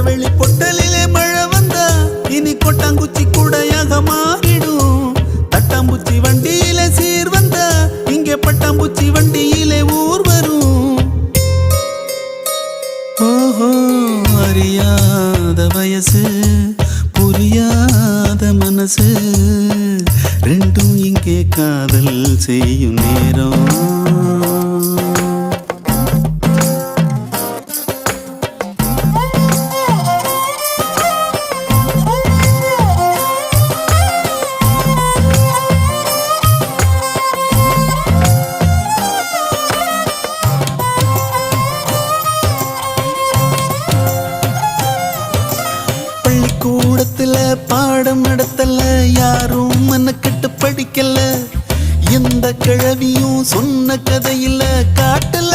வெளி பொட்டலிலே மழை வந்தா இனி கொட்டாங்குச்சி கூடையாக மாறிடும். தட்டாம்பூச்சி வண்டியிலே சீர் வந்தா இங்கே பட்டாம்பூச்சி வண்டியிலே ஊர் வரும். ஓஹோ, அறியாத வயசு புரியாத மனசு ரெண்டும் இங்கே காதல் செய்யும் நேரம். கூடத்துல பாடம் நடத்தல, யாரும் மனக்கட்டு படிக்கல, எந்த கிழவியும் சொன்ன கதையில காட்டுல